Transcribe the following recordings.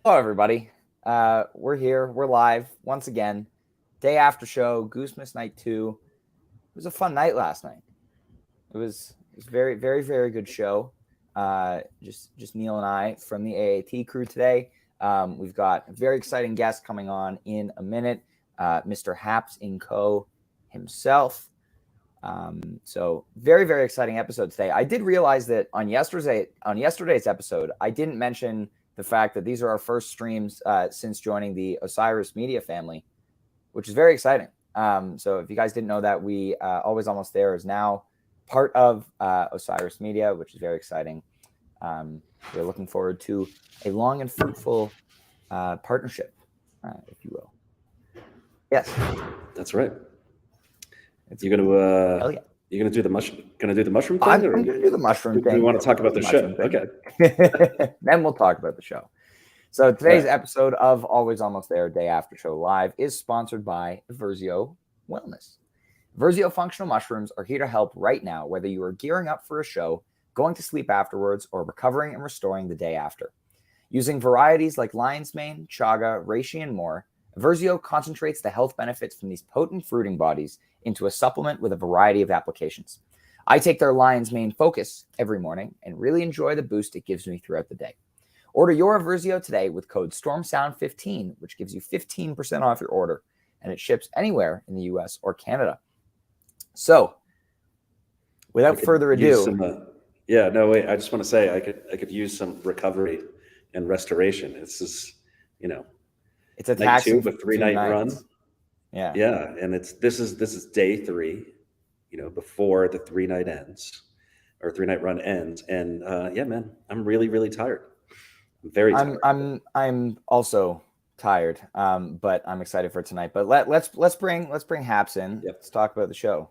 Hello, everybody. We're here. We're live once again. Day after show, Goose missed night 2. It was a fun night last night. It was very, very, very good show. Just Neil and I from the AAT crew today. We've got a very exciting guest coming on in a minute, Mr. Haps in Co. himself. So very, very exciting episode today. I did realize that on yesterday's episode, I didn't mention the fact that these are our first streams since joining the Osiris Media family, which is very exciting. So if you guys didn't know that, we Always Almost There is now part of Osiris Media, which is very exciting. We're looking forward to a long and fruitful partnership, if you will. Yes, that's right. You're gonna do the mushroom thing? I'm gonna do the mushroom thing. We want to talk about the show. Okay. Then we'll talk about the show. So today's episode of Always Almost There Day After Show Live is sponsored by Versio Wellness. Versio functional mushrooms are here to help right now, whether you are gearing up for a show, going to sleep afterwards, or recovering and restoring the day after. Using varieties like lion's mane, chaga, reishi, and more, Versio concentrates the health benefits from these potent fruiting bodies into a supplement with a variety of applications. I take their lion's mane focus every morning and really enjoy the boost it gives me throughout the day. Order your Versio today with code STORMSOUND15, which gives you 15% off your order, and it ships anywhere in the US or Canada. So, without further ado, I just want to say I could use some recovery and restoration. It's just, it's a taxing but 3-night run. Yeah, and this is day 3, before the 3-night run ends, and man, I'm really, really tired. I'm very tired. I'm also tired, but I'm excited for tonight. But let's bring Haps in. Yep. Let's talk about the show.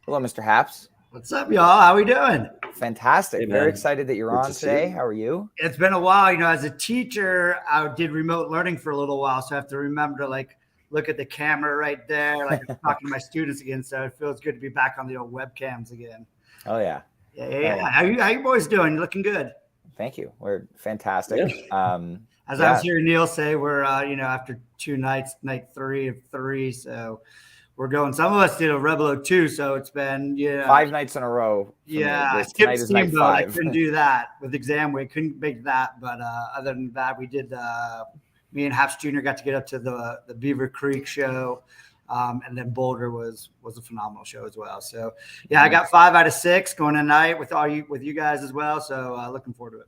Hello, Mr. Haps. What's up, y'all? How we doing? Fantastic. Hey, very excited that you're on today. How are you? It's been a while. As a teacher, I did remote learning for a little while, so I have to remember to look at the camera right there, I'm talking to my students again. So it feels good to be back on the old webcams again. Oh yeah. Yeah. How you boys doing? You're looking good. Thank you. We're fantastic. Yeah. As I was hearing Neil say, we're after 2 nights, night 3 of 3, so we're going. Some of us did a Rebelo 2, so it's been 5 nights in a row. Yeah, tonight is night 5. I couldn't do that with exam week. Couldn't make that, but other than that, we did. Me and Haps Jr. got to get up to the Beaver Creek show, and then Boulder was a phenomenal show as well. So I got 5 out of 6 going tonight with you guys as well. So looking forward to it.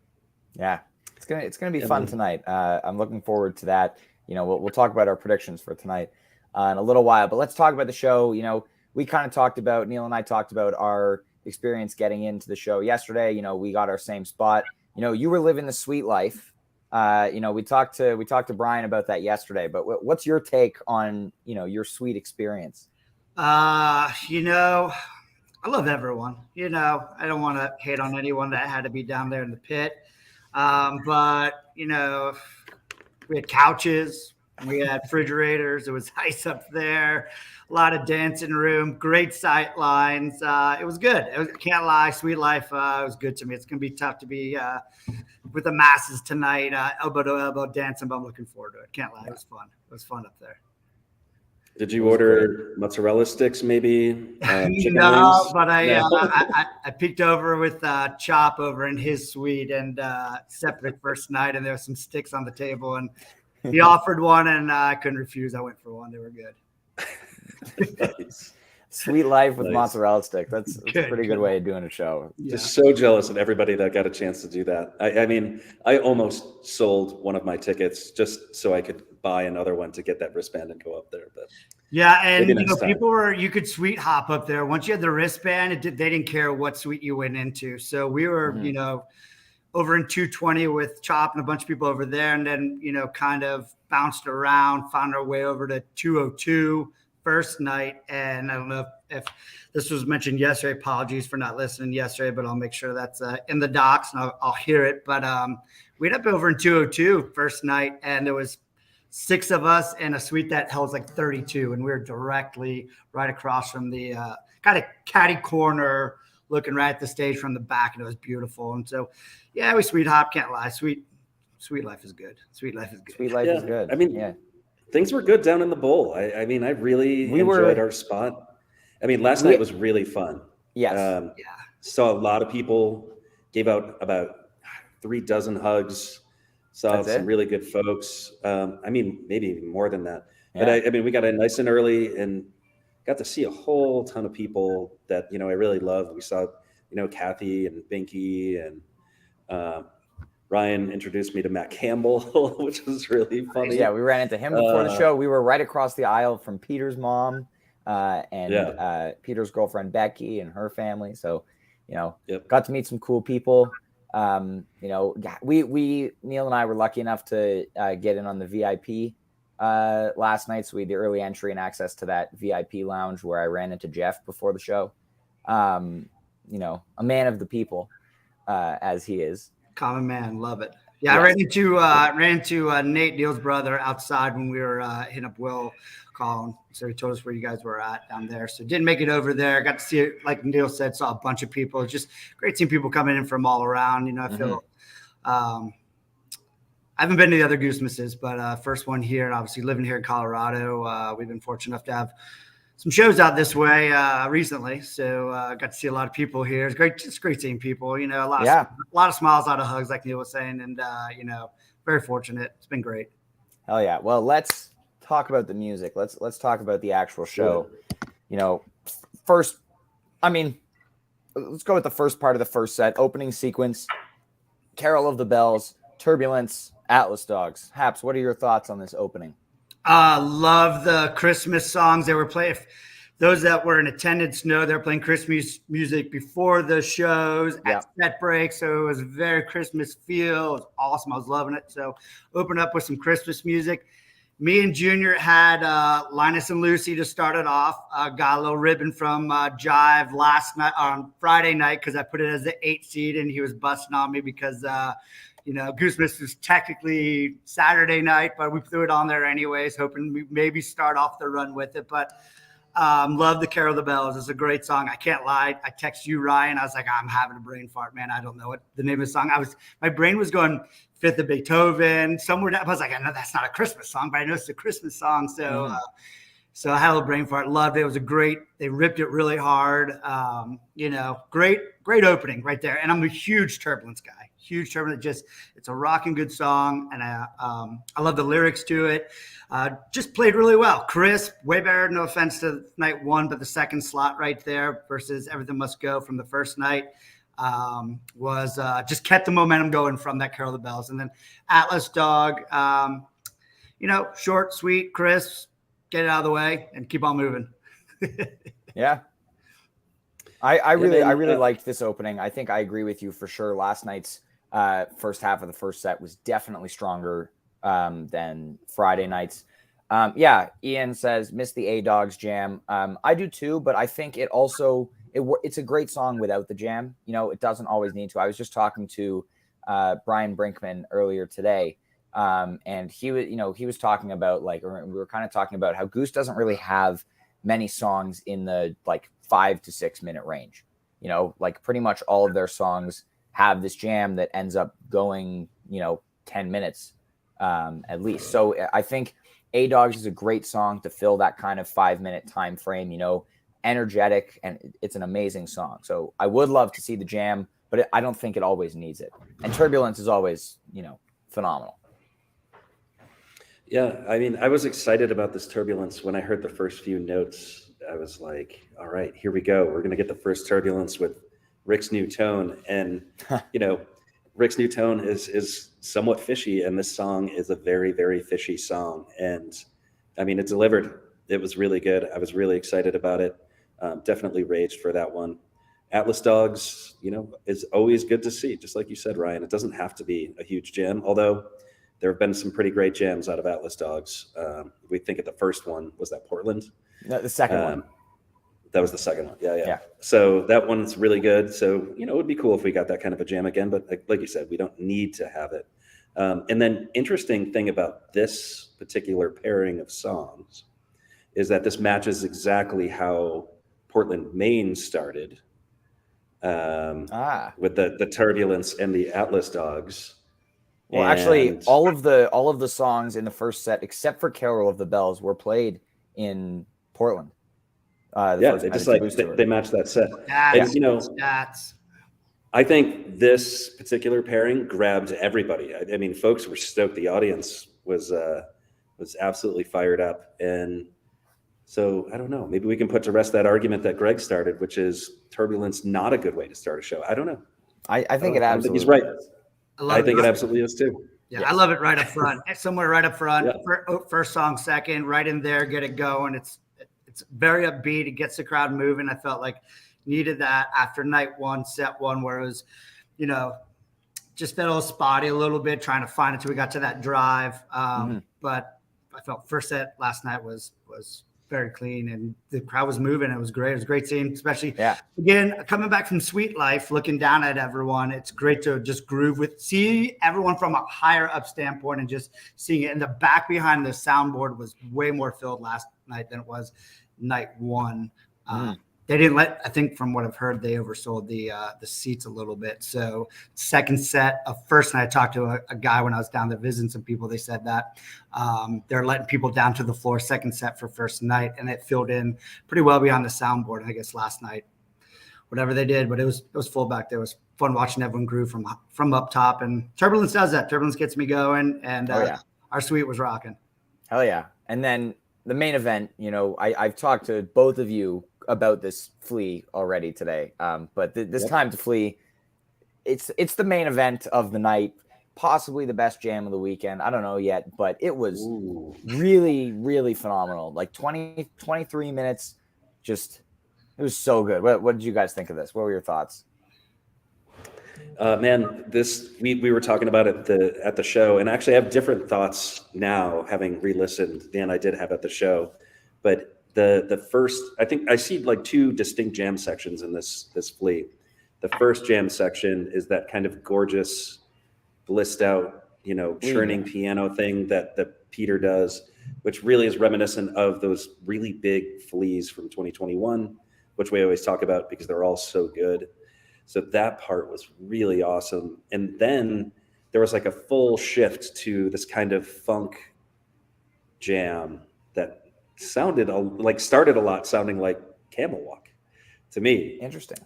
Yeah, it's gonna be fun tonight. I'm looking forward to that. We'll talk about our predictions for tonight in a little while, but let's talk about the show. We kind of talked about, Neil and I talked about our experience getting into the show yesterday. We got our same spot. You were living the sweet life. We talked to Brian about that yesterday, but what's your take on, your sweet experience? I love everyone. I don't want to hate on anyone that had to be down there in the pit. But we had couches, we had refrigerators, there was ice up there, a lot of dancing room, great sight lines. It was good. Can't lie, sweet life. It was good to me. It's going to be tough to be with the masses tonight, elbow to elbow dancing, but I'm looking forward to it. Can't lie. It was fun. It was fun up there. Did you order mozzarella sticks, maybe? No, but I peeked over with Chop over in his suite and separate first night, and there were some sticks on the table, and he offered one, and I couldn't refuse. I went for one. They were good. Nice. Sweet life with mozzarella stick. That's a pretty good way of doing a show. Yeah. Just so jealous of everybody that got a chance to do that. I mean, I almost sold one of my tickets just so I could buy another one to get that wristband and go up there. But yeah, and you could suite hop up there. Once you had the wristband, they didn't care what suite you went into. So we were, over in 220 with Chop and a bunch of people over there, and then kind of bounced around, found our way over to 202 first night. And I don't know if this was mentioned yesterday. Apologies for not listening yesterday, but I'll make sure that's in the docs and I'll hear it. But we ended up over in 202 first night, and there was 6 of us in a suite that held like 32, and we were directly right across from the kind of catty corner, looking right at the stage from the back, and it was beautiful. And so, we sweet hop, can't lie, sweet Sweet life is good. Sweet life is good. I mean, things were good down in the bowl. I mean, I really enjoyed our spot. I mean, last night was really fun. Yes. Saw a lot of people, gave out about 36 hugs. Saw some really good folks. I mean, maybe even more than that. Yeah. But I mean, we got in nice and early and got to see a whole ton of people that, I really love. We saw, Kathy and Binky, and Ryan introduced me to Matt Campbell, which was really funny. Yeah, we ran into him before the show. We were right across the aisle from Peter's mom and Peter's girlfriend Becky and her family. So, got to meet some cool people. Neil and I were lucky enough to get in on the VIP last night. So we had the early entry and access to that VIP lounge where I ran into Jeff before the show. A man of the people, as he is. Common man, love it. Yeah, yes. I ran into Nate, Neil's brother, outside when we were hitting up Will calling. So he told us where you guys were at down there. So didn't make it over there. Got to see it, like Neil said, saw a bunch of people. Just great seeing people coming in from all around. I feel I haven't been to the other Goosemasses, but first one here, and obviously living here in Colorado. We've been fortunate enough to have some shows out this way recently, so got to see a lot of people here. It's great, just great seeing people. A lot of smiles, a lot of hugs, like Neil was saying, and very fortunate. It's been great. Hell yeah! Well, let's talk about the music. Let's talk about the actual show. First, let's go with the first part of the first set, opening sequence, Carol of the Bells, Turbulence, Atlas Dogs. Haps, what are your thoughts on this opening? Love the Christmas songs they were playing. Those that were in attendance know they're playing Christmas music before the shows at set break. So it was very Christmas feel. It was awesome. I was loving it. So opened up with some Christmas music. Me and Junior had Linus and Lucy to start it off. Got a little ribbon from Jive last night on Friday night because I put it as the 8 seed and he was busting on me because Goosemas was technically Saturday night, but we threw it on there anyways, hoping we maybe start off the run with it. But love the Carol of the Bells. It's a great song. I can't lie. I text you, Ryan. I was like, I'm having a brain fart, man. I don't know what the name of the song. My brain was going Fifth of Beethoven, somewhere down. I was like, I know that's not a Christmas song, but I know it's a Christmas song. So, so I had a little brain fart. Loved it. It was they ripped it really hard. Great opening right there. And I'm a huge Turbulence guy. Huge Turbulence. It's a rocking good song. And I love the lyrics to it. Just played really well. Crisp, way better. No offense to night one, but the second slot right there versus Everything Must Go from the first night was just kept the momentum going from that Carol of the Bells. And then Atlas Dog, short, sweet, crisp, get it out of the way and keep on moving. Yeah. I really liked this opening. I think I agree with you for sure. Last night's first half of the first set was definitely stronger than Friday night's. Ian says, miss the A-Dogs jam. I do too, but I think it also, it's a great song without the jam. It doesn't always need to. I was just talking to Brian Brinkman earlier today, and he was talking about we were kind of talking about how Goose doesn't really have many songs in the 5 to 6 minute range. Pretty much all of their songs have this jam that ends up going 10 minutes at least. So I think A-Dogs is a great song to fill that kind of 5 minute time frame, energetic, and it's an amazing song. So I would love to see the jam, but I don't think it always needs it. And Turbulence is always, phenomenal. Yeah, I was excited about this Turbulence when I heard the first few notes. I was like, all right, here we go. We're going to get the first Turbulence with Rick's new tone. And, Rick's new tone is somewhat fishy, and this song is a very, very fishy song. And, it delivered. It was really good. I was really excited about it. Definitely raged for that one. Atlas Dogs, is always good to see. Just like you said, Ryan, it doesn't have to be a huge jam, although there have been some pretty great jams out of Atlas Dogs. We think at the first one, was that Portland? No, the second one. That was the second one. Yeah. So that one's really good. So, it would be cool if we got that kind of a jam again, but like you said, we don't need to have it. And then interesting thing about this particular pairing of songs is that this matches exactly how Portland, Maine started with the Turbulence and the Atlas Dogs. Well, actually, all of the songs in the first set, except for "Carol of the Bells," were played in Portland. They just they matched that set. And stats. I think this particular pairing grabbed everybody. I mean, folks were stoked. The audience was absolutely fired up, and so I don't know. Maybe we can put to rest that argument that Greg started, which is Turbulence not a good way to start a show. I don't know. I think it absolutely. He's right. Is. I think it absolutely is too. Yeah, yes. I love it right up front. Somewhere right up front. Yeah. First song, second, right in there, get it going. It's very upbeat. It gets the crowd moving. I felt like needed that after night one, set one, where it was, just felt a little spotty a little bit, trying to find it till we got to that drive. But I felt first set last night was very clean, and the crowd was moving. It was great. It was a great scene, especially again, coming back from Sweet Life, looking down at everyone. It's great to just groove see everyone from a higher up standpoint and just seeing it. And the back behind the soundboard was way more filled last night than it was night one. They didn't I think from what I've heard, they oversold the seats a little bit. So second set of first night, I talked to a guy when I was down there visiting some people. They said that they're letting people down to the floor second set for first night, and it filled in pretty well behind the soundboard. I guess last night, whatever they did, but it was full back there. It was fun watching everyone groove from up top, and Turbulence does that. Turbulence gets me going, and our suite was rocking. Hell yeah. And then the main event, I've talked to both of you about this Flea already today. But this time to Flea, it's the main event of the night, possibly the best jam of the weekend. I don't know yet, but it was really, really phenomenal. Like 23 minutes, it was so good. What did you guys think of this? What were your thoughts? Man, we were talking about it at the show, and actually I have different thoughts now, having re-listened, than I did have at the show. But the first, I think I see like two distinct jam sections in this Flea. The first jam section is that kind of gorgeous, blissed out, churning piano thing that Peter does, which really is reminiscent of those really big Fleas from 2021, which we always talk about because they're all so good. So that part was really awesome. And then there was like a full shift to this kind of funk jam that started a lot sounding like Camel Walk to me. Interesting.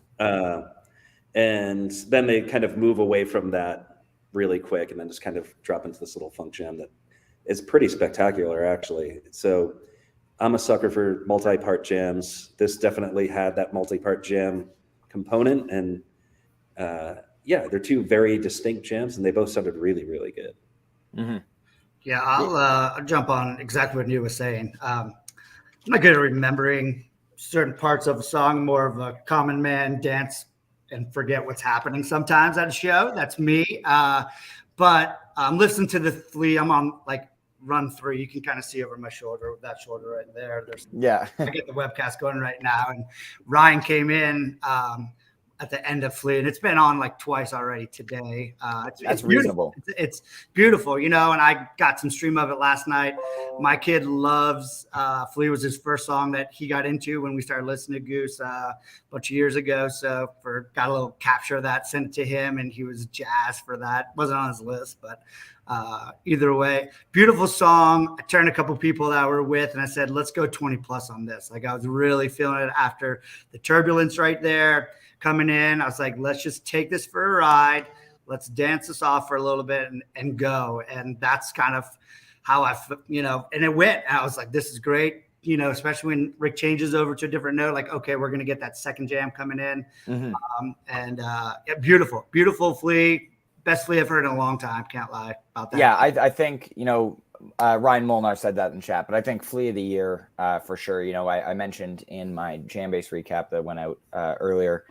And then they kind of move away from that really quick and then just kind of drop into this little funk jam that is pretty spectacular, actually. So I'm a sucker for multi-part jams. This definitely had that multi-part jam component, and they're two very distinct jams, and they both sounded really, really good. Mm-hmm. Yeah, I'll jump on exactly what you were saying. I'm not good at remembering certain parts of a song, more of a common man dance and forget what's happening sometimes at a show. That's me. But I'm listening to the Flea. I'm on like run 3. You can kind of see over my shoulder, that shoulder right there. I get the webcast going right now. And Ryan came in at the end of Flea, and it's been on like twice already today. That's reasonable. It's beautiful, and I got some stream of it last night. My kid loves Flea. Was his first song that he got into when we started listening to Goose a bunch of years ago. So got a little capture of that, sent it to him, and he was jazzed for that. Wasn't on his list, but either way, beautiful song. I turned a couple people that I were with, and I said, let's go 20 plus on this. Like, I was really feeling it after the Turbulence right there coming in. I was like, let's just take this for a ride. Let's dance this off for a little bit and go. And that's kind of how and it went. And I was like, this is great. Especially when Rick changes over to a different note, like, okay, we're going to get that second jam coming in. Mm-hmm. Beautiful, beautiful Flea. Best Flea I've heard in a long time. Can't lie about that. Yeah, I think, Ryan Molnar said that in chat, but I think Flea of the Year for sure. I mentioned in my Jam-Base recap that went out earlier,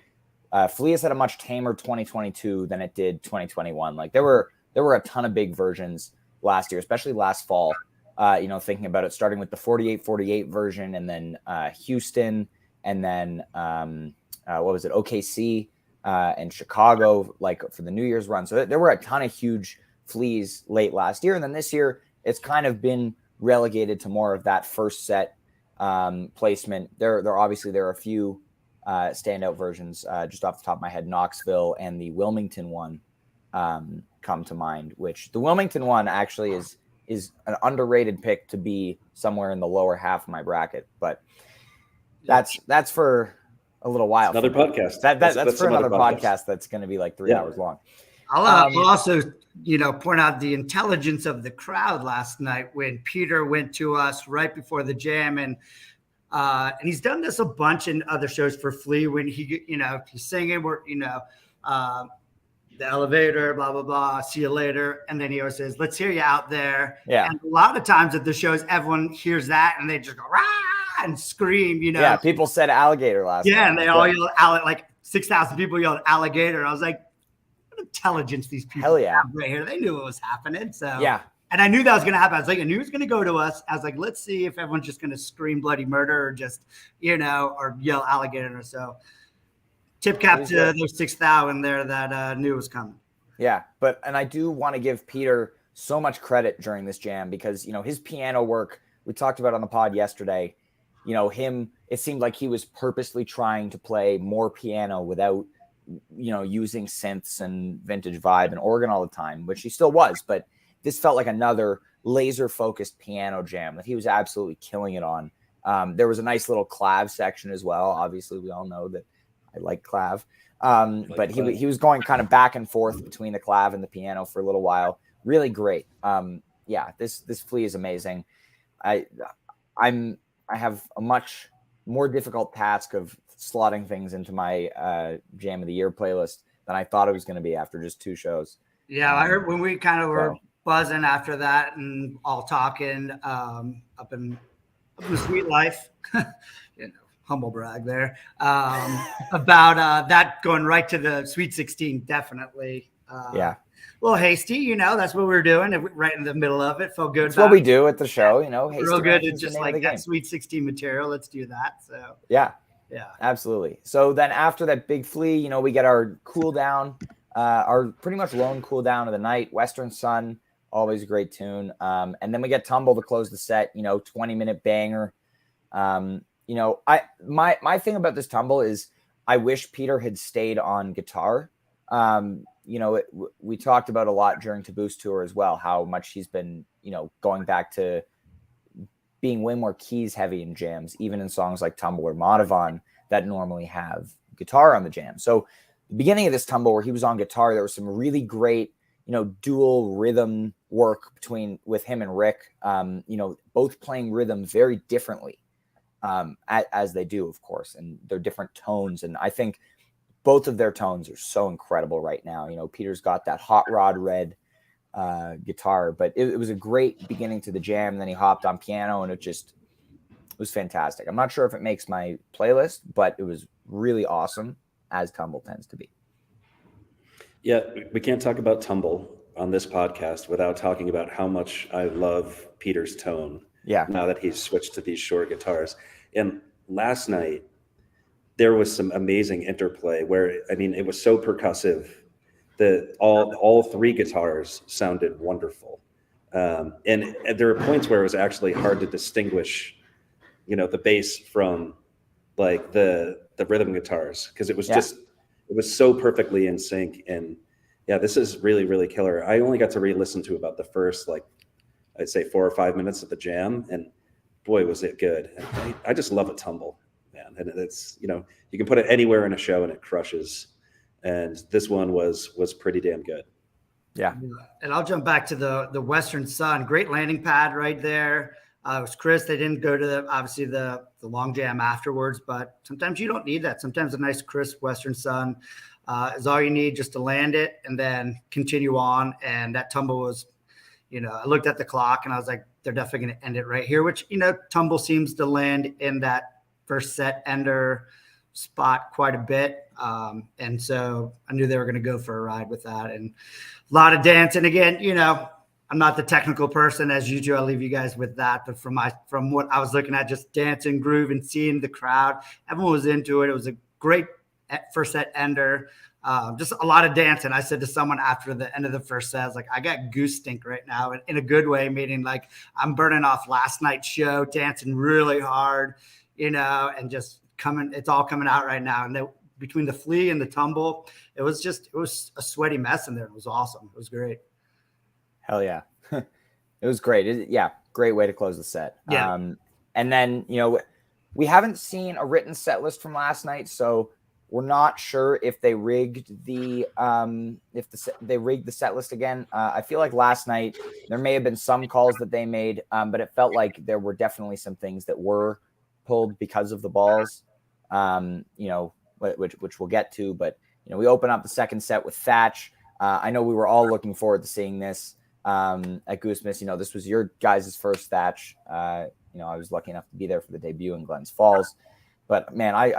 Flea has had a much tamer 2022 than it did 2021. Like there were a ton of big versions last year, especially last fall. Thinking about it, starting with the 48-48 version, and then Houston, and then what was it, OKC and Chicago, like for the New Year's run. So there were a ton of huge Fleas late last year, and then this year it's kind of been relegated to more of that first set placement. There are a few standout versions, just off the top of my head, Knoxville and the Wilmington one. come to mind, which the Wilmington one actually is an underrated pick to be somewhere in the lower half of my bracket, but that's for a little while. It's another podcast. That's for another podcast that's going to be like 3 hours long. I'll also, point out the intelligence of the crowd last night when Peter went to us right before the jam, and he's done this a bunch in other shows for Flea when he's singing, the elevator, blah, blah, blah, see you later. And then he always says, let's hear you out there. Yeah. And a lot of times at the shows, everyone hears that and they just go, rah, and scream, Yeah, people said alligator last night. Yeah, and they all yelled, like 6,000 people yelled alligator. I was like, what intelligence these people have right here. They knew what was happening. So yeah. And I knew that was going to happen. I was like, I knew it was going to go to us. I was like, let's see if everyone's just going to scream bloody murder or just, or yell alligator or so. Tip cap to those 6,000 there that knew it was coming. Yeah, and I do want to give Peter so much credit during this jam because, his piano work, we talked about on the pod yesterday, it seemed like he was purposely trying to play more piano without, using synths and vintage vibe and organ all the time, which he still was. But this felt like another laser-focused piano jam that he was absolutely killing it on. There was a nice little clav section as well. Obviously, we all know that I like clav. But he was going kind of back and forth between the clav and the piano for a little while. Really great. This Flea is amazing. I have a much more difficult task of slotting things into my Jam of the Year playlist than I thought it was going to be after just 2 shows. Yeah, I heard when we kind of were buzzing after that and all talking up in the Sweet Life. Humble brag there about that going right to the Sweet 16. Definitely. A little hasty, that's what we're doing right in the middle of it. Felt good. That's what we do at the show, real good. It's just like that Sweet 16 material. Let's do that. So yeah, absolutely. So then after that big Flea, we get our cool down, our pretty much lone cool down of the night. Western Sun, always a great tune. And then we get Tumble to close the set. 20-minute banger. My thing about this Tumble is I wish Peter had stayed on guitar. We talked about a lot during Taboo's tour as well, how much he's been, going back to being way more keys heavy in jams, even in songs like Tumble or Madhavan that normally have guitar on the jam. So the beginning of this Tumble where he was on guitar, there was some really great, dual rhythm work with him and Rick, both playing rhythm very differently. As they do, of course, and they're different tones. And I think both of their tones are so incredible right now. Peter's got that hot rod red guitar, but it was a great beginning to the jam. And then he hopped on piano and it was fantastic. I'm not sure if it makes my playlist, but it was really awesome, as Tumble tends to be. Yeah, we can't talk about Tumble on this podcast without talking about how much I love Peter's tone. Yeah. Now that he's switched to these short guitars. And last night, there was some amazing interplay where, it was so percussive that all 3 guitars sounded wonderful. And there were points where it was actually hard to distinguish, the bass from like the rhythm guitars, because it was it was so perfectly in sync. And yeah, this is really, really killer. I only got to re-listen to about the first, I'd say 4 or 5 minutes of the jam, and boy, was it good. And I just love a Tumble, man. And it's, you can put it anywhere in a show and it crushes. And this one was pretty damn good. Yeah. And I'll jump back to the Western Sun. Great landing pad right there. It was Chris. They didn't go to the long jam afterwards, but sometimes you don't need that. Sometimes a nice crisp Western Sun is all you need just to land it and then continue on. And that Tumble was, I looked at the clock and I was like, they're definitely going to end it right here, which, Tumble seems to land in that first set ender spot quite a bit. And so I knew they were going to go for a ride with that, and a lot of dancing. Again, I'm not the technical person as usual. I'll leave you guys with that. But from what I was looking at, just dancing, groove, and seeing the crowd, everyone was into it. It was a great first set ender. Just a lot of dancing. I said to someone after the end of the first set, I was like, I got goose stink right now, in a good way, meaning like I'm burning off last night's show, dancing really hard, and just it's all coming out right now. And between the flea and the tumble, it was a sweaty mess in there. It was awesome. It was great. Hell yeah. It was great. Great way to close the set. Yeah. And then, we haven't seen a written set list from last night, so we're not sure if they rigged the set list again. I feel like last night there may have been some calls that they made, but it felt like there were definitely some things that were pulled because of the balls, which we'll get to. But we open up the second set with Thatch. I know we were all looking forward to seeing this at Goose Miss. This was your guys' first Thatch. I was lucky enough to be there for the debut in Glens Falls. But man, I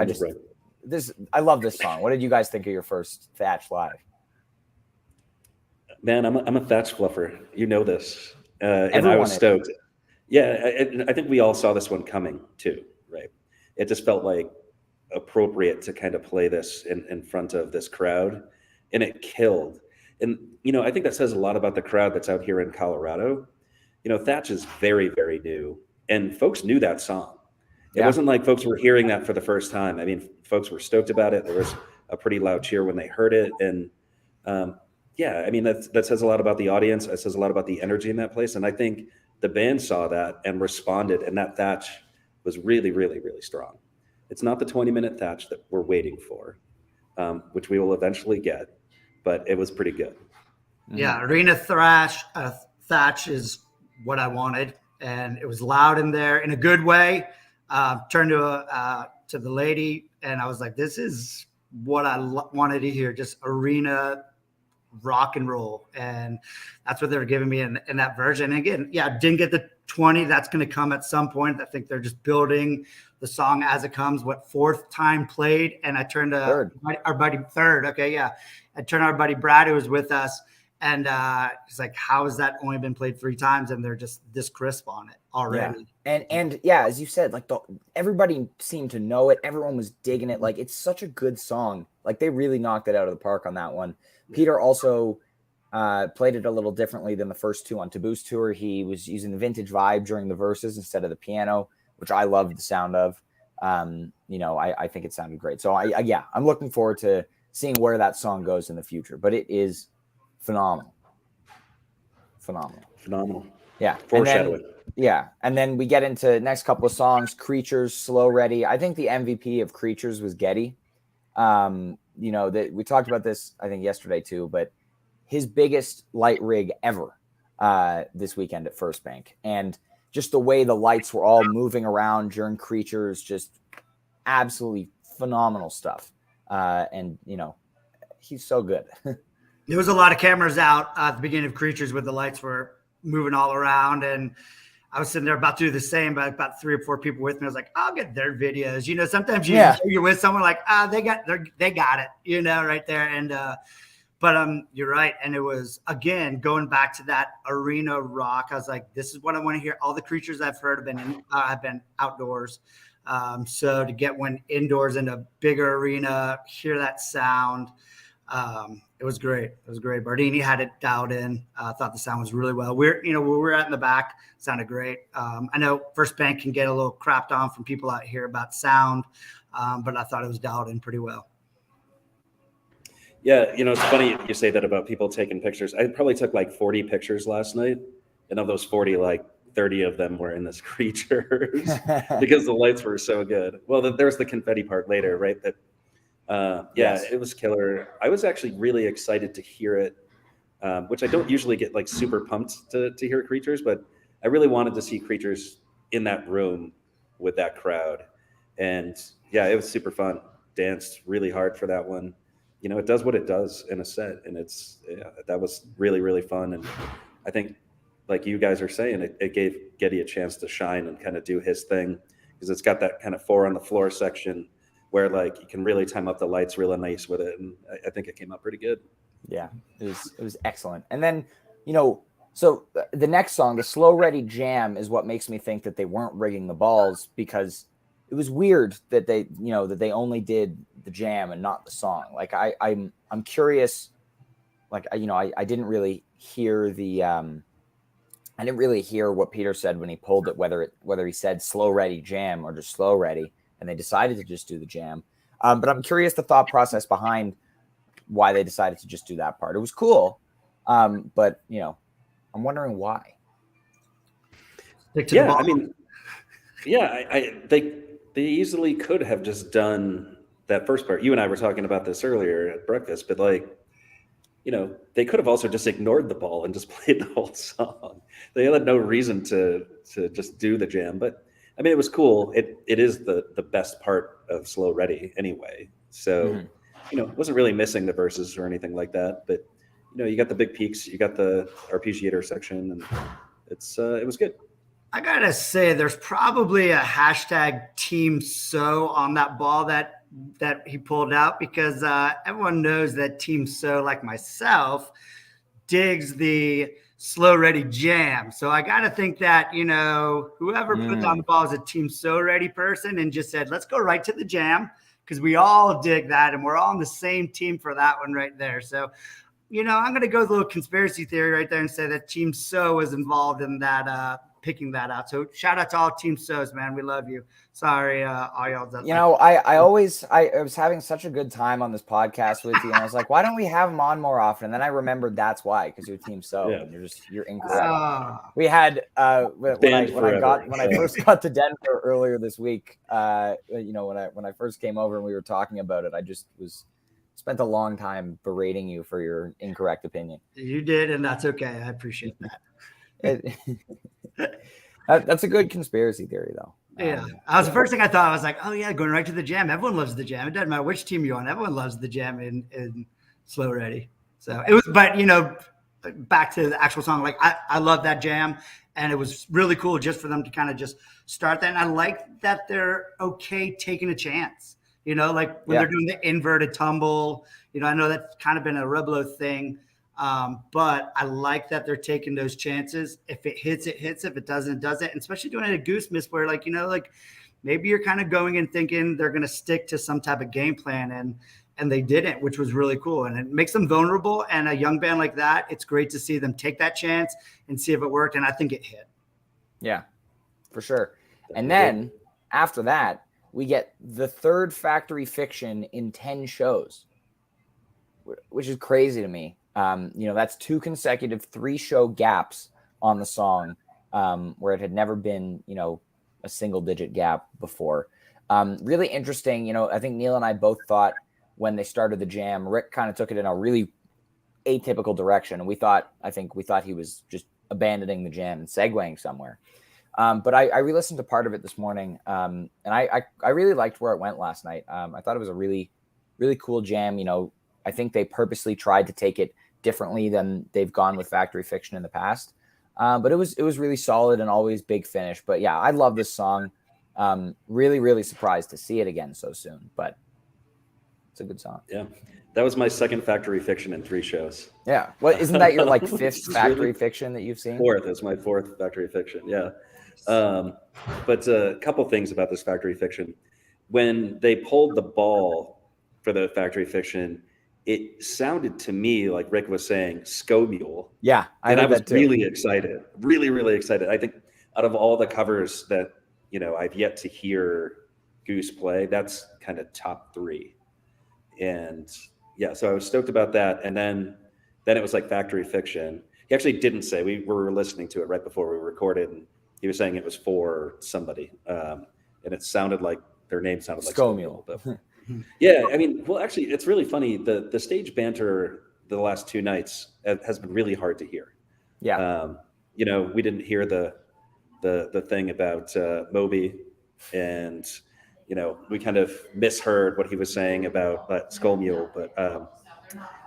love this song. What did you guys think of your first Thatch live? Man, I'm a Thatch fluffer. You know this, and I was stoked. Yeah, I think we all saw this one coming too, right? It just felt like appropriate to kind of play this in front of this crowd, and it killed. And I think that says a lot about the crowd that's out here in Colorado. Thatch is very, very new, and folks knew that song. It wasn't like folks were hearing that for the first time. I mean, folks were stoked about it. There was a pretty loud cheer when they heard it, and that says a lot about the audience. It says a lot about the energy in that place, and I think the band saw that and responded, and that Thatch was really, really, really strong. It's not the 20-minute Thatch that we're waiting for, which we will eventually get, but it was pretty good. Yeah, arena Thatch is what I wanted, and it was loud in there in a good way. Turned to the lady, and I was like, "This is what I wanted to hear, just arena rock and roll," and that's what they were giving me in that version. And again, didn't get the 20. That's going to come at some point. I think they're just building the song as it comes. What, fourth time played? And I turned to our buddy third. Okay, yeah, I turned to our buddy Brad, who was with us, and he's like, "How has that only been played 3 times?" And they're just this crisp on it already. Yeah. And as you said, like everybody seemed to know it. Everyone was digging it. Like, it's such a good song. Like, they really knocked it out of the park on that one. Peter also played it a little differently than the first 2 on Taboo's tour. He was using the vintage vibe during the verses instead of the piano, which I loved the sound of. I think it sounded great. So I'm looking forward to seeing where that song goes in the future. But it is phenomenal. Yeah. Foreshadowing. And then we get into next couple of songs. Creatures, Slow Ready. I think the MVP of Creatures was Getty. That we talked about this, I think, yesterday too, but his biggest light rig ever this weekend at First Bank. And just the way the lights were all moving around during Creatures, just absolutely phenomenal stuff. He's so good. There was a lot of cameras out at the beginning of Creatures where the lights were moving all around, and I was sitting there about to do the same, but about 3 or 4 people with me. I was like, I'll get their videos. Sometimes you're with someone like, they got it, right there. And but you're right. And it was, again, going back to that arena rock. I was like, this is what I want to hear. All the Creatures I've heard have been outdoors. So to get one indoors in a bigger arena, hear that sound. It was great. Bardini had it dialed in. I thought the sound was really well. Where we were at in the back, sounded great. I know First Bank can get a little crapped on from people out here about sound, but I thought it was dialed in pretty well. Yeah, it's funny you say that about people taking pictures. I probably took like 40 pictures last night, and of those 40, like 30 of them were in this Creatures because the lights were so good. Well, there's the confetti part later, right? Yes. It was killer. I was actually really excited to hear it, which I don't usually get like super pumped to hear Creatures, but I really wanted to see Creatures in that room with that crowd. And it was super fun. Danced really hard for that one. It does what it does in a set, and that was really, really fun. And I think, like you guys are saying, it gave Getty a chance to shine and kind of do his thing, because it's got that kind of 4 on the floor section where like you can really time up the lights really nice with it. And I think it came out pretty good. Yeah, it was excellent. And then, so the next song, the Slow Ready Jam, is what makes me think that they weren't rigging the balls, because it was weird that they only did the jam and not the song. Like I'm curious, like, I didn't really hear I didn't really hear what Peter said when he pulled it, whether he said Slow Ready Jam or just Slow Ready, and they decided to just do the jam. But I'm curious the thought process behind why they decided to just do that part. It was cool, but I'm wondering why. Yeah, I mean, yeah, they easily could have just done that first part. You and I were talking about this earlier at breakfast, but they could have also just ignored the ball and just played the whole song. They had no reason to just do the jam, but I mean, it was cool. It is the best part of Slow Ready anyway. So, it wasn't really missing the verses or anything like that, but you got the big peaks, you got the arpeggiator section, and it was good. I gotta say, there's probably a hashtag Team So on that ball that he pulled out, because everyone knows that Team So, like myself, digs the Slow Ready jam. So I gotta think that whoever put on the ball is a Team So Ready person and just said, let's go right to the jam, because we all dig that and we're all on the same team for that one right there. So I'm going to go with a little conspiracy theory right there and say that Team So was involved in that, picking that out. So shout out to all Team So's, man. We love you. Sorry, all y'all. I was having such a good time on this podcast with you, and I was like, why don't we have them on more often? And then I remembered that's why, because you're Team So, and you're incorrect. We had when I first got to Denver earlier this week. When I first came over and we were talking about it, I just spent a long time berating you for your incorrect opinion. You did, and that's okay. I appreciate that. That's a good conspiracy theory, though. Yeah, that was the first thing I thought. I was like, oh yeah, going right to the jam. Everyone loves the jam. It doesn't matter which team you're on. Everyone loves the jam in Slow Ready. So it was, but back to the actual song. Like I love that jam, and it was really cool just for them to kind of just start that. And I like that they're okay taking a chance. Like when they're doing the inverted tumble. I know that's kind of been a Reblo thing. But I like that they're taking those chances. If it hits, it hits. If it doesn't, it doesn't. And especially doing it at Goose Miss, where maybe you're kind of going and thinking they're going to stick to some type of game plan, and they didn't, which was really cool. And it makes them vulnerable. And a young band like that, it's great to see them take that chance and see if it worked. And I think it hit. Yeah, for sure. And then after that, we get the third Factory Fiction in 10 shows, which is crazy to me. That's 2 consecutive 3-show gaps on the song, where it had never been, a single-digit gap before. Really interesting. I think Neil and I both thought when they started the jam, Rick kind of took it in a really atypical direction, and we thought he was just abandoning the jam and segueing somewhere. But I re-listened to part of it this morning, and I really liked where it went last night. I thought it was a really, really cool jam. I think they purposely tried to take it differently than they've gone with Factory Fiction in the past. But it was really solid and always big finish. But yeah, I love this song. Really, really surprised to see it again so soon, but it's a good song. Yeah. That was my second Factory Fiction in 3 shows. Yeah. Well, isn't that your 5th Factory Fiction that you've seen? 4th is my 4th Factory Fiction. Yeah. But a couple things about this Factory Fiction. When they pulled the ball for the Factory Fiction, it sounded to me like Rick was saying "Scomule." Yeah, I was really excited, really, really excited. I think out of all the covers that I've yet to hear Goose play, that's kind of top 3. And yeah, so I was stoked about that. And then it was like Factory Fiction. He actually didn't say. We were listening to it right before we recorded, and he was saying it was for somebody, and it sounded like their name sounded like Scomule. But yeah, I mean, well, actually, it's really funny. The stage banter the last 2 nights has been really hard to hear. Yeah. We didn't hear the thing about Moby, and we kind of misheard what he was saying about Scomule. But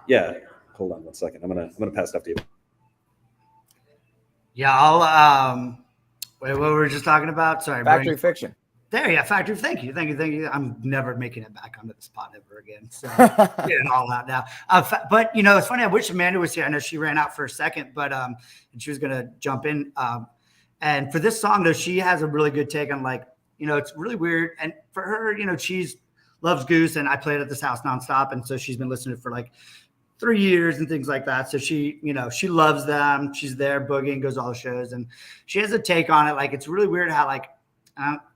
yeah, hold on 1 second. I'm gonna pass it off to you. Yeah, I'll wait, what were we just talking about? Sorry, Factory Fiction. There, yeah, Factory. Thank you. I'm never making it back onto the spot ever again. So getting all out now. But it's funny. I wish Amanda was here. I know she ran out for a second, but and she was gonna jump in. And for this song, though, she has a really good take on it's really weird. And for her, she's loves Goose, and I played at this house nonstop, and so she's been listening for 3 years and things like that. So she loves them. She's there boogieing, goes to all the shows, and she has a take on it. It's really weird how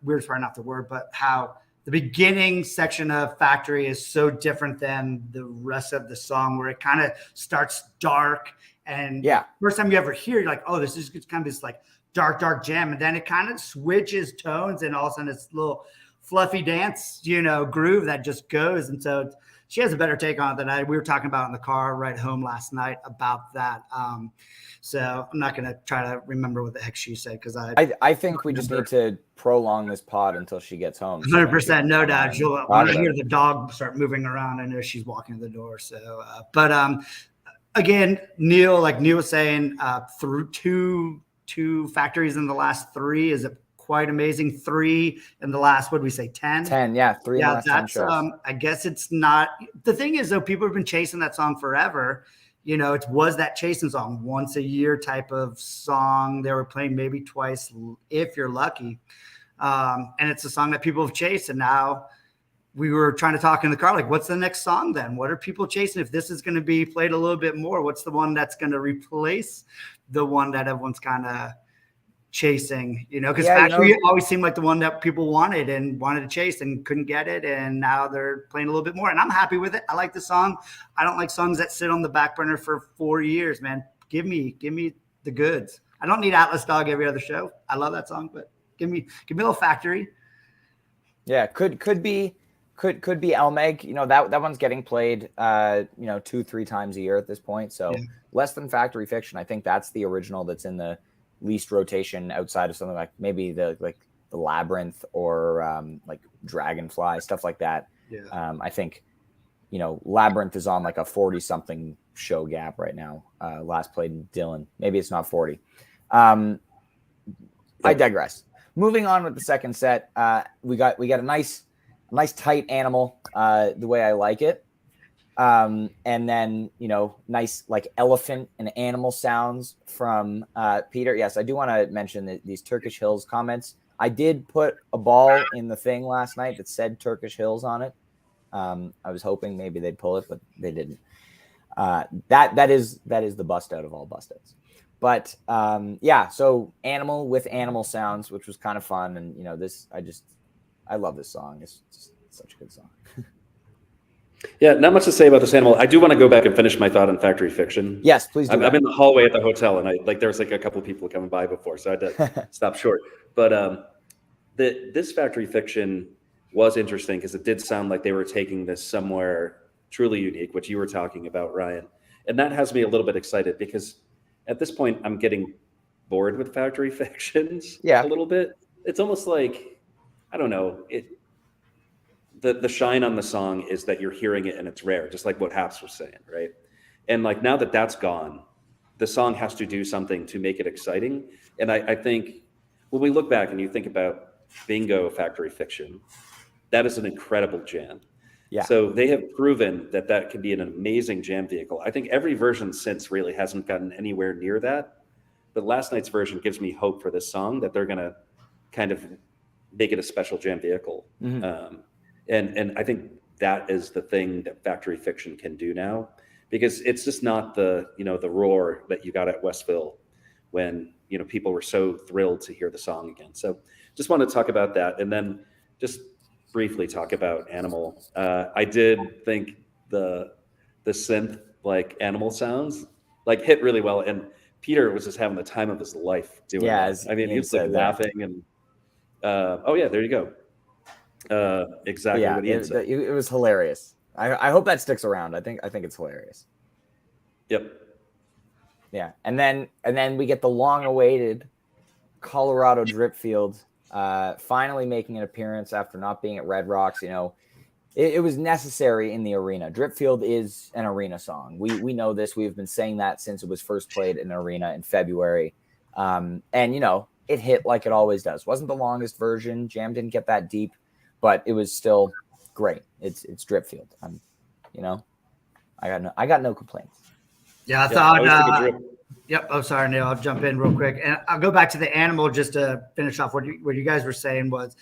weird's probably not the word, but how the beginning section of Factory is so different than the rest of the song, where it kind of starts dark. And first time you ever hear it, you're like, oh, this is kind of this like dark jam. And then it kind of switches tones, and all of a sudden it's a little fluffy dance, groove that just goes. And so she has a better take on it than we were talking about in the car ride home last night about that. So I'm not going to try to remember what the heck she said, because I think we just need to prolong this pod until she gets home. 100%, no doubt. When I hear the dog start moving around, I know she's walking to the door. So, again, Neil, like Neil was saying, through two factories in the last 3 is quite amazing. 3 in the last, what did we say, 10? 10, yeah, 3 in the last 10 shows. I guess it's not. The thing is, though, people have been chasing that song forever. It was that chasing song, once a year type of song. They were playing maybe twice if you're lucky. And it's a song that people have chased. And now we were trying to talk in the car, like, what's the next song then? What are people chasing? If this is going to be played a little bit more, what's the one that's going to replace the one that everyone's kind of chasing? Because Factory always seemed like the one that people wanted to chase and couldn't get it. And now they're playing a little bit more. And I'm happy with it. I like the song. I don't like songs that sit on the back burner for 4 years, man. Give me the goods. I don't need Atlas Dog every other show. I love that song, but give me a little Factory. Yeah, could be Elmeg. That one's getting played 2-3 times a year at this point. So less than Factory Fiction. I think that's the original that's in the least rotation outside of something like maybe the Labyrinth or like Dragonfly, stuff like that. I think Labyrinth is on like a 40-something show gap right now. Last played in Dylan. Maybe it's not 40. I digress. Moving on with the second set, we got a nice tight Animal, the way I like it. And then, nice like elephant and animal sounds from Peter. Yes, I do want to mention these Turkish Hills comments. I did put a ball in the thing last night that said Turkish Hills on it. I was hoping maybe they'd pull it, but they didn't. That is the bust out of all bust outs. But so Animal with animal sounds, which was kind of fun. And, I love this song. It's just such a good song. Yeah, not much to say about this Animal. I do want to go back and finish my thought on Factory Fiction. Yes, please do. I'm in the hallway at the hotel, and there was like a couple of people coming by before, so I had to stop short. But this Factory Fiction was interesting because it did sound like they were taking this somewhere truly unique, which you were talking about, Ryan. And that has me a little bit excited because at this point, I'm getting bored with Factory Fictions a little bit. It's almost like, I don't know, the shine on the song is that you're hearing it and it's rare, just like what Haps was saying, right? And like now that that's gone, the song has to do something to make it exciting. And I think when we look back and you think about Bingo Factory Fiction, that is an incredible jam. Yeah. So they have proven that can be an amazing jam vehicle. I think every version since really hasn't gotten anywhere near that. But last night's version gives me hope for this song that they're going to kind of make it a special jam vehicle. Mm-hmm. And I think that is the thing that Factory Fiction can do now, because it's just not the roar that you got at Westville when, people were so thrilled to hear the song again. So just want to talk about that. And then just briefly talk about Animal. I did think the synth like Animal sounds like hit really well. And Peter was just having the time of his life doing it. I mean, he was like laughing and there you go. Exactly what Ian said. It was hilarious. I hope that sticks around. I think it's hilarious. Yep. Yeah, and then we get the long-awaited Colorado Dripfield finally making an appearance after not being at Red Rocks. It was necessary in the arena. Dripfield is an arena song. We know this. We've been saying that since it was first played in an arena in February. And it hit like it always does. Wasn't the longest version. Jam didn't get that deep, but it was still great. It's Dripfield. I got no complaints. Yeah, I thought. Yep. Oh, sorry, Neil. I'll jump in real quick, and I'll go back to the Animal just to finish off what you guys were saying was,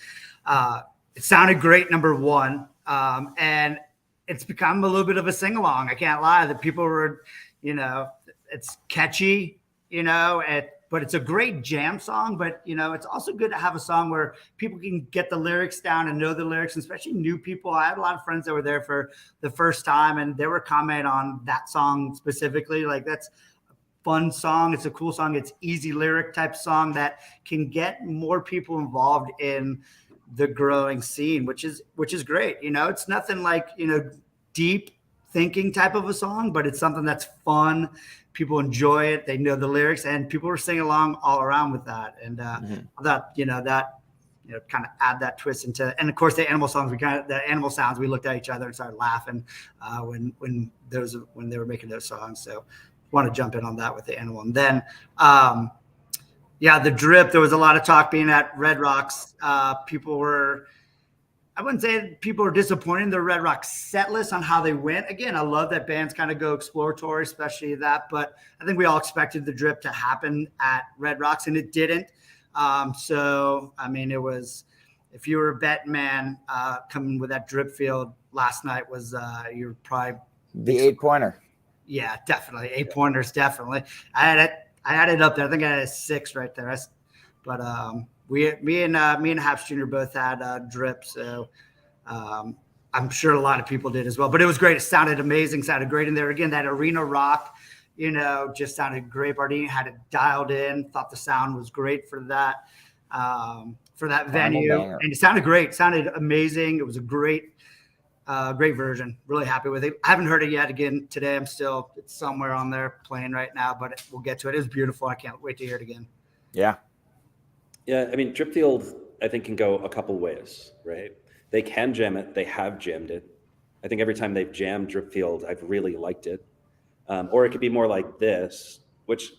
it sounded great. Number one, and it's become a little bit of a sing along. I can't lie that people were, it's catchy, but it's a great jam song. But, you know, it's also good to have a song where people can get the lyrics down and know the lyrics, and especially new people. I had a lot of friends that were there for the first time, and they were commenting on that song specifically. Like, that's a fun song. It's a cool song. It's easy lyric type song that can get more people involved in the growing scene, which is great. You know, it's nothing like, you know, deep thinking type of a song, but it's something that's fun. People enjoy it. They know the lyrics, and people were singing along all around with that. And that kind of add that twist into, and of course the animal songs, the animal sounds, we looked at each other and started laughing when they were making those songs. So want to jump in on that with the animal. And then, the Drip, there was a lot of talk being at Red Rocks. I wouldn't say people were disappointed in the Red Rocks set list on how they went. Again, I love that bands kind of go exploratory, especially that. But I think we all expected the Drip to happen at Red Rocks, and it didn't. So, I mean, it was, if you were a bet man, coming with that Dripfield last night was, you're probably the 8-pointer. Yeah, definitely. 8-pointers, definitely. I had it up there. I think I had a 6 right there. But me and Haps Jr. both had Drip, so I'm sure a lot of people did as well. But it was great. It sounded amazing. Sounded great in there. Again, that arena rock, you know, just sounded great. Bardini had it dialed in. Thought the sound was great for that venue, and it sounded great. It sounded amazing. It was a great version. Really happy with it. I haven't heard it yet. Again today, it's somewhere on there playing right now, but we'll get to it. It was beautiful. I can't wait to hear it again. Yeah. I mean, Dripfield, I think, can go a couple ways, right? They can jam it. They have jammed it. I think every time they've jammed Dripfield, I've really liked it. Or it could be more like this, which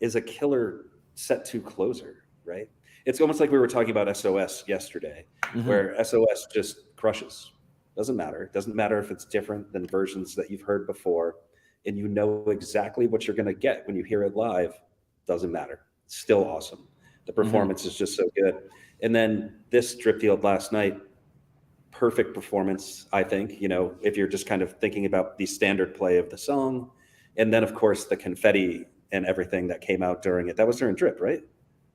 is a killer set 2 closer, right? It's almost like we were talking about SOS yesterday, where SOS just crushes. Doesn't matter. It doesn't matter if it's different than versions that you've heard before, and you know exactly what you're going to get when you hear it live. Doesn't matter. It's still awesome. The performance is just so good. And then this Dripfield last night, perfect performance, I think, you know, if you're just kind of thinking about the standard play of the song. And then, of course, the confetti and everything that came out during it. That was during Drip, right?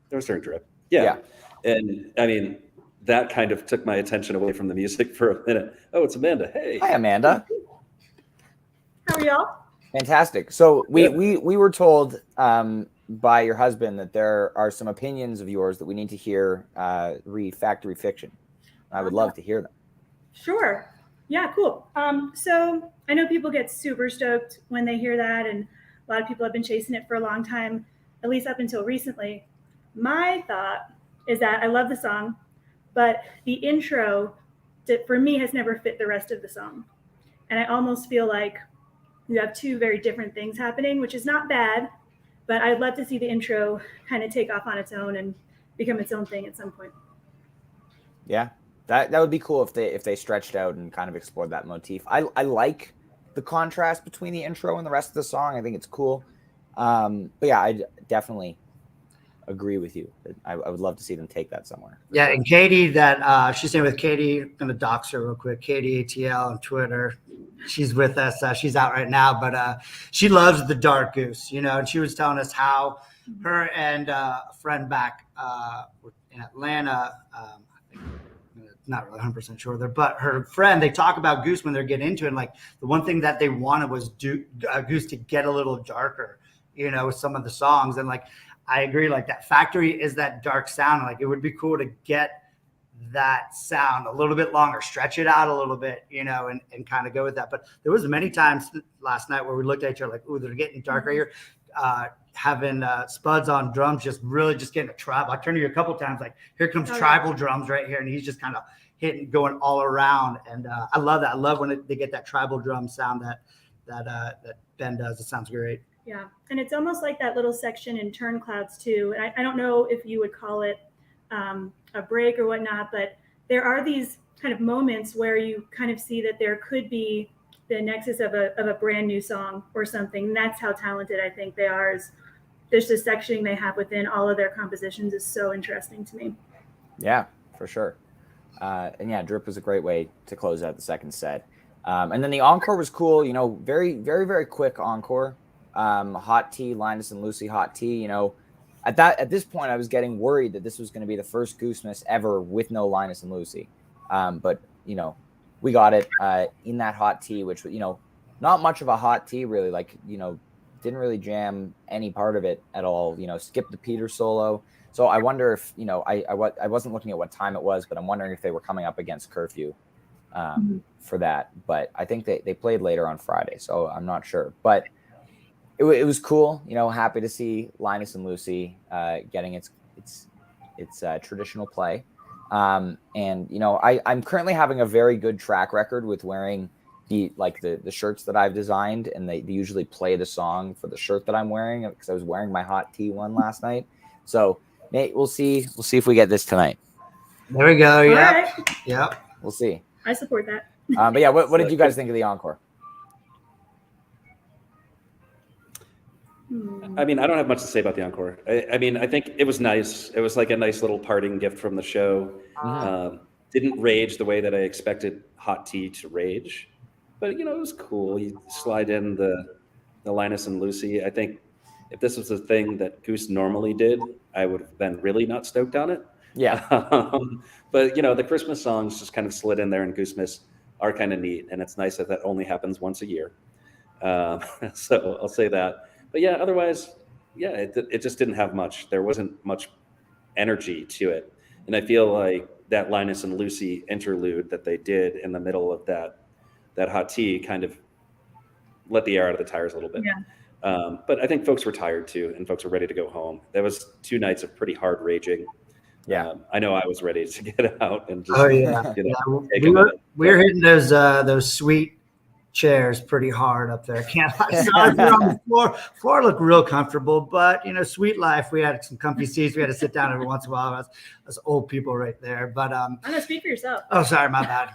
That was during Drip. Yeah. And I mean, that kind of took my attention away from the music for a minute. Oh, it's Amanda. Hey. Hi, Amanda. How are y'all? Fantastic. So we were told by your husband that there are some opinions of yours that we need to hear factory fiction. I would love to hear them. Sure. Yeah, cool. So I know people get super stoked when they hear that, and a lot of people have been chasing it for a long time, at least up until recently. My thought is that I love the song, but the intro, for me, has never fit the rest of the song. And I almost feel like you have 2 very different things happening, which is not bad, but I'd love to see the intro kind of take off on its own and become its own thing at some point. Yeah, that would be cool if they stretched out and kind of explored that motif. I like the contrast between the intro and the rest of the song. I think it's cool. But yeah, I definitely agree with you. I would love to see them take that somewhere. Yeah, and Katie, she's staying with Katie. I'm gonna dox her real quick. Katie ATL on Twitter. She's with us. She's out right now, but she loves the Dark Goose, you know. And she was telling us how her and a friend back in Atlanta, not really 100% sure there, but her friend, they talk about Goose when they're getting into it. And like the one thing that they wanted was Goose to get a little darker, you know, with some of the songs. And like, I agree, like that Factory is that dark sound. Like it would be cool to get that sound a little bit longer, stretch it out a little bit, you know, and kind of go with that. But there was many times last night where we looked at each other like, ooh, they're getting darker here. Having Spuds on drums, just getting a tribal. I turned to you a couple times, like, here comes tribal drums right here. And he's just kind of going all around. And I love that. I love when they get that tribal drum sound that Ben does. It sounds great. Yeah. And it's almost like that little section in Turn Clouds too. And I don't know if you would call it a break or whatnot, but there are these kind of moments where you kind of see that there could be the nexus of a brand new song or something. And that's how talented I think they are. There's this sectioning they have within all of their compositions is so interesting to me. Yeah, for sure. And yeah, Drip was a great way to close out the second set. And then the encore was cool, you know, very, very, very quick encore. Hot Tea, Linus and Lucy Hot Tea, you know, at this point, I was getting worried that this was going to be the first Goose Miss ever with no Linus and Lucy. But we got it in that hot tea, which not much of a hot tea really. Like didn't really jam any part of it at all. Skipped the Peter solo. So I wonder if I wasn't looking at what time it was, but I'm wondering if they were coming up against curfew for that. But I think they played later on Friday, so I'm not sure. But it was cool. Happy to see Linus and Lucy getting its traditional play. And I'm currently having a very good track record with wearing the shirts that I've designed, and they usually play the song for the shirt that I'm wearing because I was wearing my hot tea one last night. So Nate, we'll see if we get this tonight. There we go. Yeah. Right. Yep. We'll see. I support that. But yeah, what did you guys think of the encore? I mean, I don't have much to say about the encore. I mean, I think it was nice. It was like a nice little parting gift from the show. Didn't rage the way that I expected hot tea to rage, but it was cool. You slide in the Linus and Lucy. I think if this was a thing that Goose normally did, I would have been really not stoked on it. Yeah. But the Christmas songs just kind of slid in there, and Goose Miss are kind of neat, and it's nice that only happens once a year. So I'll say that. But yeah, otherwise, yeah, it just didn't have much. There wasn't much energy to it, and I feel like that Linus and Lucy interlude that they did in the middle of that hot tea kind of let the air out of the tires a little bit. Yeah. But I think folks were tired too, and folks were ready to go home. There was 2 nights of pretty hard raging. Yeah, I know I was ready to get out and just. We were hitting those sweet chairs pretty hard up there. Can't lie. Sorry, we were on the floor. Floor looked real comfortable, but sweet life. We had some comfy seats. We had to sit down every once in a while. That's old people right there. But I'm gonna speak for yourself. Oh, sorry, my bad.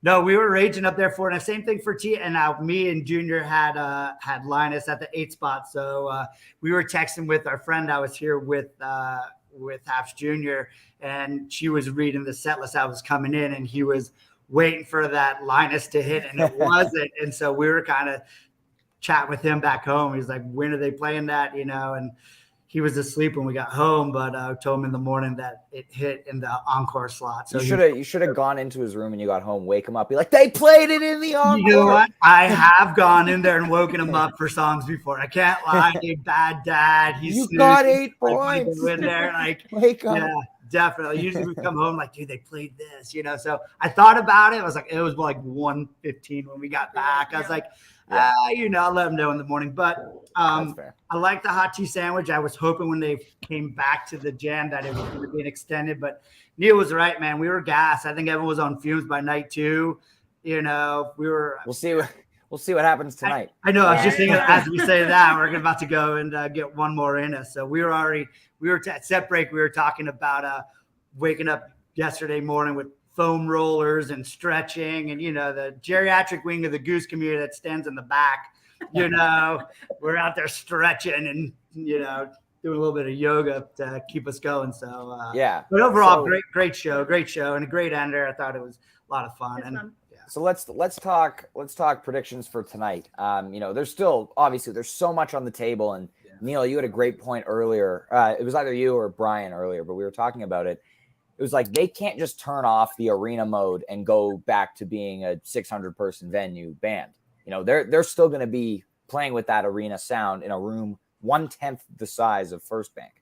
No, we were raging up there for it. And same thing for T. And now me and Junior had Linus at the 8 spot. So we were texting with our friend I was here with Haps Junior, and she was reading the set list I was coming in, and he was waiting for that Linus to hit, and it wasn't. And so we were kind of chatting with him back home. He's like, when are they playing that? And he was asleep when we got home, but I told him in the morning that it hit in the encore slot. So you should have gone into his room when you got home, wake him up, be like, they played it in the encore. You know what? I have gone in there and woken him up for songs before. I can't lie. Bad dad. You got 8 points. In there, wake up. Yeah, definitely. Usually we come home like, dude, they played this, So I thought about it. I was like, it was like 1:15 when we got back. I was like, I'll let them know in the morning. But I like the hot tea sandwich. I was hoping when they came back to the jam that it was going to be an extended. But Neil was right, man. We were gassed. I think everyone was on fumes by night 2. We were. We'll see what happens tonight. I know. I was just thinking as we say that we're about to go and get one more in us. So we were at set break. We were talking about waking up yesterday morning with foam rollers and stretching, and the geriatric wing of the Goose community that stands in the back. We're out there stretching and doing a little bit of yoga to keep us going. So but overall, great show, and a great ender. I thought it was a lot of fun. So let's talk predictions for tonight. There's still obviously there's so much on the table, and Neil, you had a great point earlier. It was either you or Brian earlier, but we were talking about it. It was like they can't just turn off the arena mode and go back to being a 600-person venue band. They're still going to be playing with that arena sound in a room 1/10 the size of First Bank.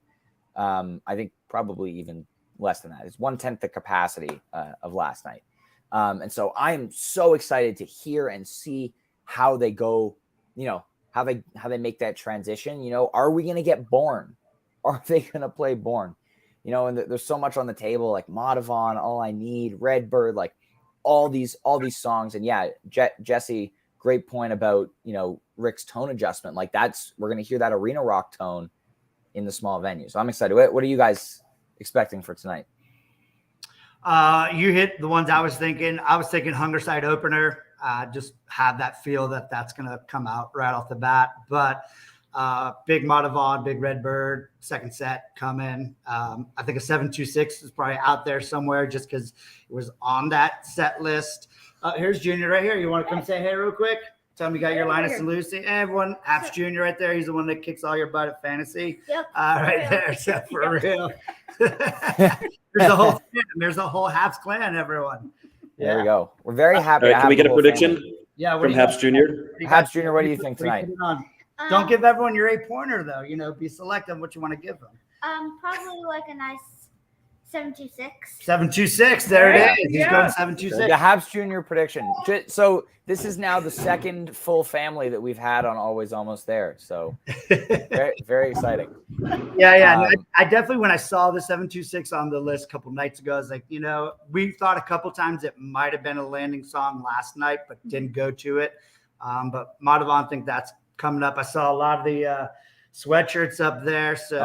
I think probably even less than that. It's 1/10 the capacity of last night. And so I'm so excited to hear and see how they go, how they make that transition. Are we going to get Born? Are they going to play Born? And there's so much on the table, like Madavon, All I Need, Redbird, like all these songs. And yeah, Jesse, great point about, Rick's tone adjustment. Like we're going to hear that arena rock tone in the small venue. So I'm excited. What are you guys expecting for tonight? You hit the ones I was thinking. I was thinking Hunger Side opener. Just have that feel that's going to come out right off the bat. But big Madavon, big Redbird, second set coming. I think a 726 is probably out there somewhere just because it was on that set list. Here's Junior right here. You want to come say hey real quick? Tell me you got your Linus and Lucy. Everyone, Haps Jr. right there. He's the one that kicks all your butt at fantasy. Yep. Right there. So for real. There's a whole There's a whole Haps clan, everyone. There we go. We're very happy. All right, can we get a prediction from Haps Jr.? Haps Jr., what do you think tonight? Don't give everyone your 8-pointer, though. You know, be selective what you want to give them. Probably like a nice 726. 726. There it is. He's going 726. The Haps Jr. prediction. So this is now the second full family that we've had on Always Almost There. So very, very exciting. Yeah. I definitely, when I saw the 726 on the list a couple nights ago, I was like, you know, we thought a couple times it might have been a landing song last night, but didn't go to it. But Madhavan, I think that's coming up. I saw a lot of the sweatshirts up there. So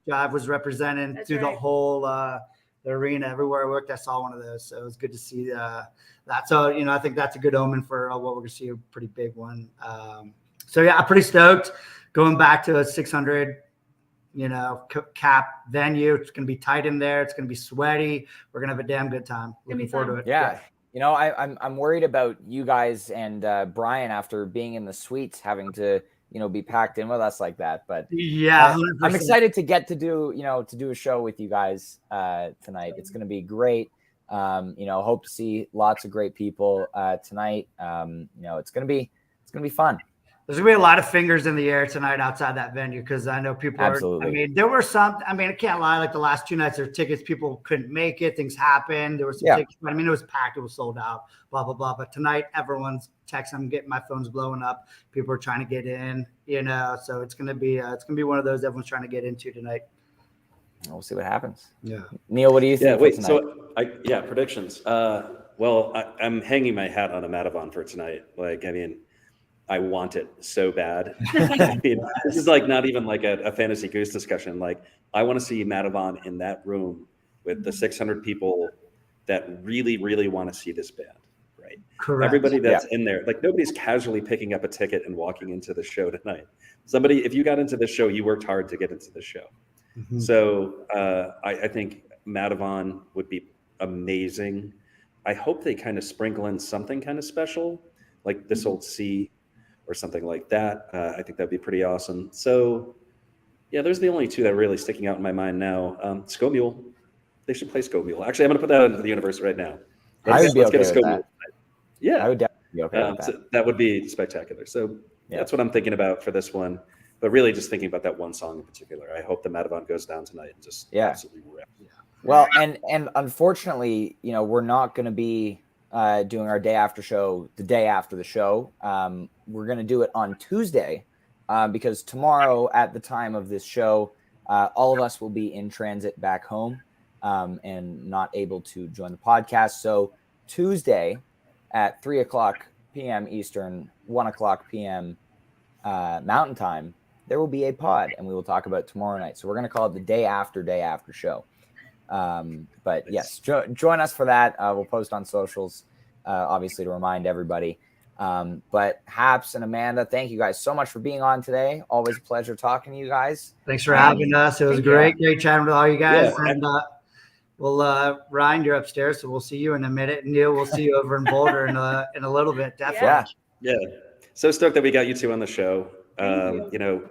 Jive was representing through the whole the arena. Everywhere I worked, I saw one of those. So it was good to see that. So, you know, I think that's a good omen for what we're going to see, a pretty big one. So, yeah, I'm pretty stoked. Going back to a 600, you know, cap venue. It's going to be tight in there. It's going to be sweaty. We're going to have a damn good time. Looking forward to it. Yeah. You know, I'm worried about you guys and Brian after being in the suites, having to, you know, be packed in with us like that. But yeah, I'm excited to get to do a show with you guys tonight. It's going to be great. You know, hope to see lots of great people tonight. You know, it's going to be fun. There's going to be a lot of fingers in the air tonight outside that venue because I know people Absolutely. I mean, there were some, I mean, I can't lie, like the last 2 nights, there were tickets, people couldn't make it, things happened. There were some tickets, but I mean, it was packed, it was sold out, blah, blah, blah. But tonight, everyone's texting, I'm getting my phone's blowing up. People are trying to get in, you know, so it's going to be one of those everyone's trying to get into tonight. We'll see what happens. Yeah. Neil, what do you think? Yeah, wait, so predictions. Well, I'm hanging my hat on a Madhavan for tonight. Like, I mean, I want it so bad. I mean, this is like not even like a fantasy Goose discussion. Like, I want to see Madhavan in that room with the 600 people that really, really want to see this band, right? Correct. Everybody that's in there, like nobody's casually picking up a ticket and walking into the show tonight. Somebody, if you got into this show, you worked hard to get into the show. Mm-hmm. So I think Madhavan would be amazing. I hope they kind of sprinkle in something kind of special, like This Old Sea or something like that. I think that'd be pretty awesome. So, yeah, those are the only two that are really sticking out in my mind now. Scomule, they should play Scomule. Actually, I'm going to put that into the universe right now. Let's get a Scomule. Yeah, I would definitely be okay with that. So that would be spectacular. So that's what I'm thinking about for this one. But really just thinking about that one song in particular. I hope the Madhavan goes down tonight and just absolutely rip. Yeah. Well, and unfortunately, you know, we're not going to be doing our day after show the day after the show. We're going to do it on Tuesday because tomorrow at the time of this show, all of us will be in transit back home and not able to join the podcast. So Tuesday at 3:00 p.m. Eastern, 1:00 p.m. Mountain Time, there will be a pod and we will talk about tomorrow night. So we're going to call it the day after show. But yes, join us for that. We'll post on socials, obviously to remind everybody. But Haps and Amanda, thank you guys so much for being on today. Always a pleasure talking to you guys. Thanks for having us. It was great chatting with all you guys. Yeah. And well, Ryan, you're upstairs, so we'll see you in a minute. Neil, we'll see you over in Boulder in a little bit. Definitely. Yeah. So stoked that we got you two on the show. You know,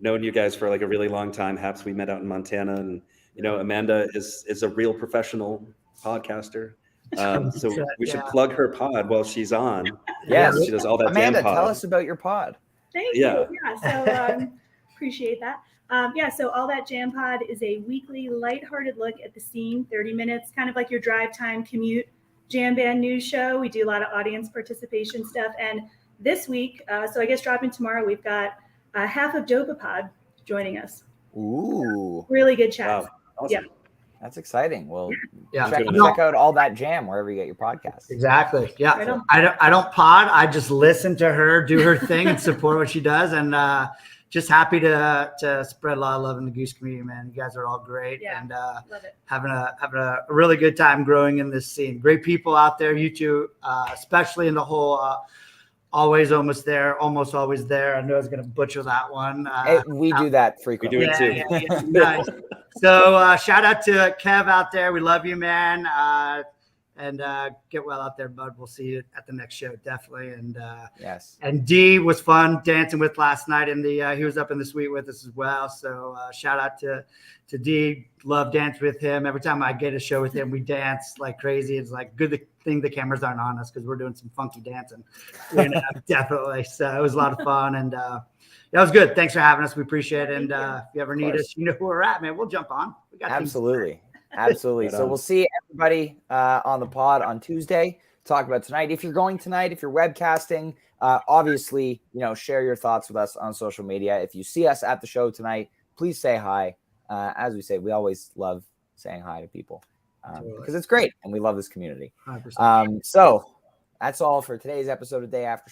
known you guys for like a really long time. Haps, we met out in Montana, and you know, Amanda is a real professional podcaster. So we should plug her pod while she's on. Yes, she does all that. Amanda, jam pod. tell us about your pod. Thank you. Yeah, so appreciate that. So All That Jam Pod is a weekly lighthearted look at the scene, 30 minutes, kind of like your drive time commute jam band news show. We do a lot of audience participation stuff. And this week, so I guess dropping tomorrow, we've got half of Dopapod joining us. Ooh. Really good chats. Wow. Awesome. Yeah. That's exciting. Well, check out All That Jam wherever you get your podcast. Exactly. Yeah. Right. I don't pod. I just listen to her do her thing and support what she does. And just happy to spread a lot of love in the Goose community, man. You guys are all great. Yeah, and love it. having a really good time growing in this scene. Great people out there. You two, especially in the whole always almost there, almost always there. I know I was going to butcher that one. We do that frequently. We do it too. Yeah, nice. So shout out to Kev out there. We love you, man. and get well out there, bud. We'll see you at the next show, definitely. And yes. And D was fun dancing with last night, and he was up in the suite with us as well. So shout out to D. Love dance with him. Every time I get a show with him, we dance like crazy. It's like good thing the cameras aren't on us because we're doing some funky dancing. Definitely. So it was a lot of fun, and that was good. Thanks for having us. We appreciate it. And if you ever need us, you know where we're at, man. We'll jump on. We got Absolutely. Absolutely. So we'll see everybody on the pod on Tuesday. Talk about tonight. If you're going tonight, if you're webcasting, obviously, share your thoughts with us on social media. If you see us at the show tonight, please say hi. As we say, we always love saying hi to people because it's great and we love this community. So that's all for today's episode of Day After